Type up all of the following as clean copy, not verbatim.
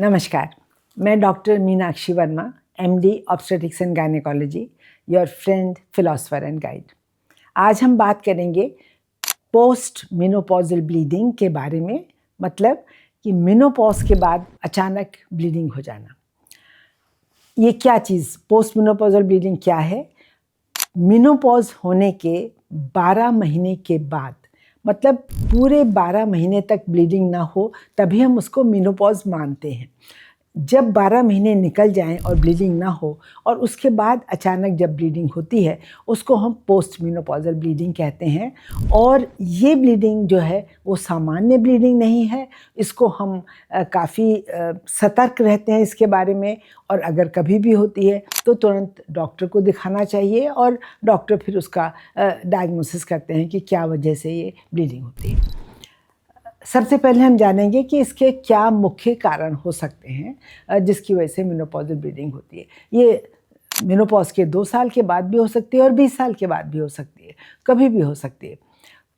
नमस्कार, मैं doctor Meenakshi Verma, MD obstetrics and gynaecology, your friend, philosopher and guide. आज हम बात करेंगे पोस्ट मेनोपॉजल ब्लीडिंग के बारे में, मतलब कि मेनोपॉज के बाद अचानक ब्लीडिंग हो जाना। ये क्या चीज़, पोस्ट मेनोपॉजल ब्लीडिंग क्या है? मेनोपॉज होने के 12 महीने के बाद, मतलब पूरे 12 महीने तक ब्लीडिंग ना हो तभी हम उसको मेनोपॉज मानते हैं। जब 12 महीने निकल जाएं और ब्लीडिंग ना हो और उसके बाद अचानक जब ब्लीडिंग होती है उसको हम पोस्ट मेनोपॉजल ब्लीडिंग कहते हैं। और ये ब्लीडिंग जो है वो सामान्य ब्लीडिंग नहीं है, इसको हम काफ़ी सतर्क रहते हैं इसके बारे में, और अगर कभी भी होती है तो तुरंत डॉक्टर को दिखाना चाहिए और डॉक्टर फिर उसका डायग्नोसिस करते हैं कि क्या वजह से ये ब्लीडिंग होती है। सबसे पहले हम जानेंगे कि इसके क्या मुख्य कारण हो सकते हैं जिसकी वजह से मेनोपॉजल ब्लीडिंग होती है। ये मेनोपॉज के 2 साल के बाद भी हो सकती है और 20 साल के बाद भी हो सकती है, कभी भी हो सकती है।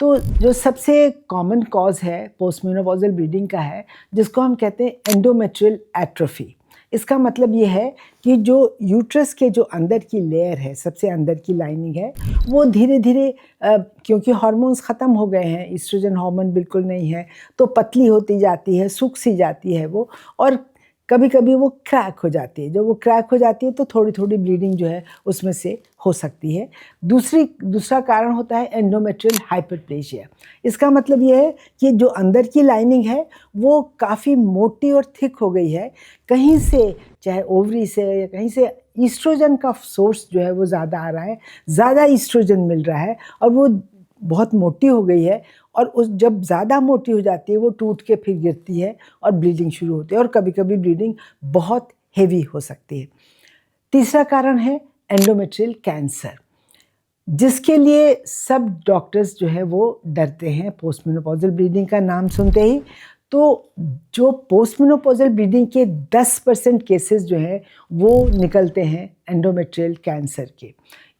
तो जो सबसे कॉमन कॉज है पोस्ट मेनोपॉजल ब्लीडिंग का है, जिसको हम कहते हैं एंडोमेट्रियल एट्रोफी। इसका मतलब ये है कि जो यूट्रस के जो अंदर की लेयर है, सबसे अंदर की लाइनिंग है, वो धीरे धीरे क्योंकि हार्मोन्स ख़त्म हो गए हैं, ईस्ट्रोजन हार्मोन बिल्कुल नहीं है, तो पतली होती जाती है, सूख सी जाती है वो, और कभी कभी वो क्रैक हो जाती है। जब वो क्रैक हो जाती है तो थोड़ी थोड़ी ब्लीडिंग जो है उसमें से हो सकती है। दूसरा कारण होता है एंडोमेट्रियल हाइपरप्लेजिया। इसका मतलब ये है कि जो अंदर की लाइनिंग है वो काफ़ी मोटी और थिक हो गई है, कहीं से, चाहे ओवरी से या कहीं से, ईस्ट्रोजन का सोर्स जो है वो ज़्यादा आ रहा है, ज़्यादा ईस्ट्रोजन मिल रहा है और वो बहुत मोटी हो गई है, और उस जब ज़्यादा मोटी हो जाती है वो टूट के फिर गिरती है और ब्लीडिंग शुरू होती है, और कभी कभी ब्लीडिंग बहुत हेवी हो सकती है। तीसरा कारण है एंडोमेट्रियल कैंसर, जिसके लिए सब डॉक्टर्स जो है वो डरते हैं पोस्ट मेनोपॉजल ब्लीडिंग का नाम सुनते ही। तो जो पोस्ट मेनोपॉजल ब्लीडिंग के 10% केसेस जो हैं वो निकलते हैं एंडोमेट्रियल कैंसर के।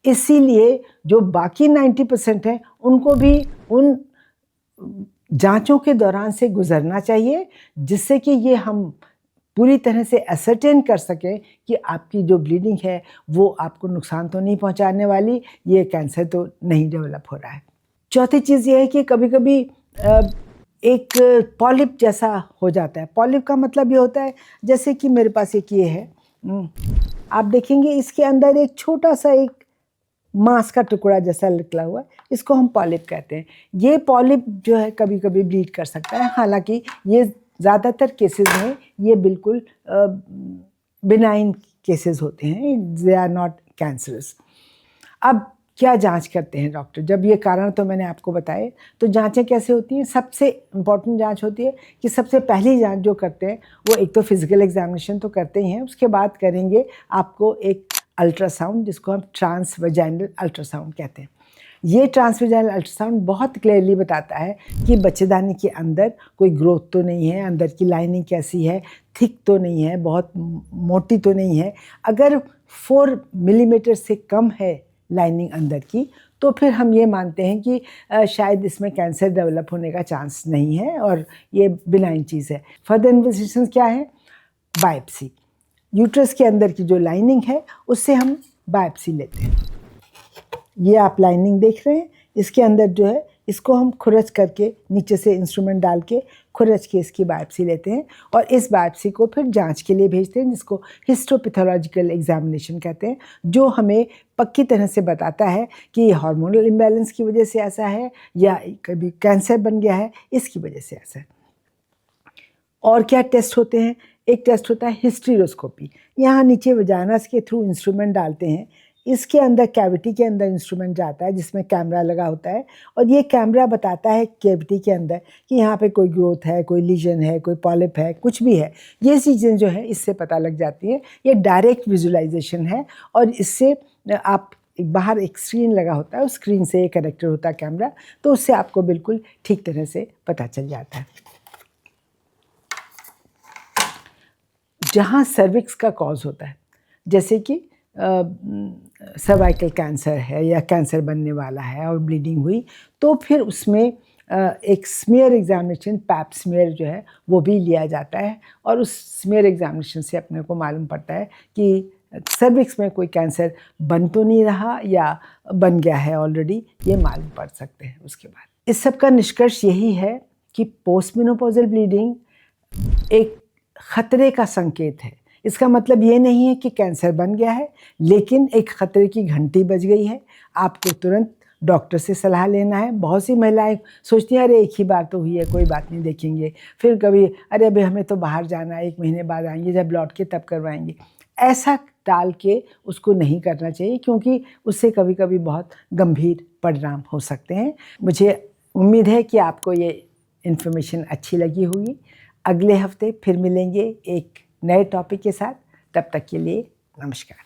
इसीलिए जो बाकी 90% हैं उनको भी उन जांचों के दौरान से गुजरना चाहिए, जिससे कि ये हम पूरी तरह से असर्टेन कर सकें कि आपकी जो ब्लीडिंग है वो आपको नुकसान तो नहीं पहुंचाने वाली, ये कैंसर तो नहीं डेवलप हो रहा है। चौथी चीज़ ये है कि कभी कभी एक पॉलिप जैसा हो जाता है। पॉलिप का मतलब ये होता है, जैसे कि मेरे पास एक ये है, आप देखेंगे इसके अंदर एक छोटा सा एक मांस का टुकड़ा जैसा निकला हुआ है, इसको हम पॉलिप कहते हैं। ये पॉलिप जो है कभी कभी ब्लीड कर सकता है, हालांकि ये ज़्यादातर केसेस में ये बिल्कुल बिनाइन केसेस होते हैं, दे आर नॉट कैंसरस। अब क्या जांच करते हैं डॉक्टर? जब ये कारण तो मैंने आपको बताए, तो जांचें कैसे होती हैं? सबसे इम्पॉर्टेंट जांच होती है कि सबसे पहली जांच जो करते हैं वो एक तो फिजिकल एग्जामिनेशन तो करते ही हैं, उसके बाद करेंगे आपको एक अल्ट्रासाउंड, जिसको हम ट्रांसवेजाइनल अल्ट्रासाउंड कहते हैं। ये ट्रांसवेजाइनल अल्ट्रासाउंड बहुत क्लियरली बताता है कि बच्चेदानी के अंदर कोई ग्रोथ तो नहीं है, अंदर की लाइनिंग कैसी है, थिक तो नहीं है, बहुत मोटी तो नहीं है। अगर 4 मिलीमीटर से कम है लाइनिंग अंदर की, तो फिर हम ये मानते हैं कि शायद इसमें कैंसर डेवलप होने का चांस नहीं है और ये बिनाइन चीज़ है। फर्दर इन्वेस्टिगेशन क्या है? बायोप्सी। यूट्रस के अंदर की जो लाइनिंग है उससे हम बायोप्सी लेते हैं। ये आप लाइनिंग देख रहे हैं, इसके अंदर जो है इसको हम खुरच करके, नीचे से इंस्ट्रूमेंट डाल के खुरच के इसकी बायोप्सी लेते हैं, और इस बायोप्सी को फिर जांच के लिए भेजते हैं, जिसको हिस्टोपैथोलॉजिकल एग्जामिनेशन कहते हैं, जो हमें पक्की तरह से बताता है कि हार्मोनल इम्बैलेंस की वजह से ऐसा है या कभी कैंसर बन गया है, इसकी वजह से ऐसा है। और क्या टेस्ट होते हैं? एक टेस्ट होता है हिस्टेरोस्कोपी। यहाँ नीचे वजाइनस के थ्रू इंस्ट्रूमेंट डालते हैं, इसके अंदर कैविटी के अंदर इंस्ट्रूमेंट जाता है जिसमें कैमरा लगा होता है, और ये कैमरा बताता है कैविटी के अंदर कि यहाँ पे कोई ग्रोथ है, कोई लीजन है, कोई पॉलिप है, कुछ भी है। ये चीज़ें जो है इससे पता लग जाती है। ये डायरेक्ट विजुअलाइजेशन है, और इससे आप बाहर एक स्क्रीन लगा होता है, उस स्क्रीन से ये कनेक्टेड होता है कैमरा, तो उससे आपको बिल्कुल ठीक तरह से पता चल जाता है। जहाँ सर्विक्स का कॉज होता है, जैसे कि सर्वाइकल कैंसर है या कैंसर बनने वाला है और ब्लीडिंग हुई, तो फिर उसमें एक स्मीयर एग्जामिनेशन, पैप स्मीयर जो है वो भी लिया जाता है, और उस स्मीयर एग्जामिनेशन से अपने को मालूम पड़ता है कि सर्विक्स में कोई कैंसर बन तो नहीं रहा या बन गया है ऑलरेडी, ये मालूम पड़ सकते हैं उसके बाद। इस सब का निष्कर्ष यही है कि पोस्ट मेनोपॉजल ब्लीडिंग एक खतरे का संकेत है। इसका मतलब ये नहीं है कि कैंसर बन गया है, लेकिन एक खतरे की घंटी बज गई है। आपको तुरंत डॉक्टर से सलाह लेना है। बहुत सी महिलाएं सोचती हैं अरे एक ही बार तो हुई है, कोई बात नहीं, देखेंगे। फिर कभी अरे अभी हमें तो बाहर जाना है, 1 महीने बाद आएंगे, जब लौट के तब करवाएंगे। ऐसा टाल के उसको नहीं करना चाहिए, क्योंकि उससे कभी कभी बहुत गंभीर परिणाम हो सकते हैं। मुझे उम्मीद है कि आपको ये इन्फॉर्मेशन अच्छी लगी होगी। अगले हफ्ते फिर मिलेंगे एक नए टॉपिक के साथ। तब तक के लिए नमस्कार।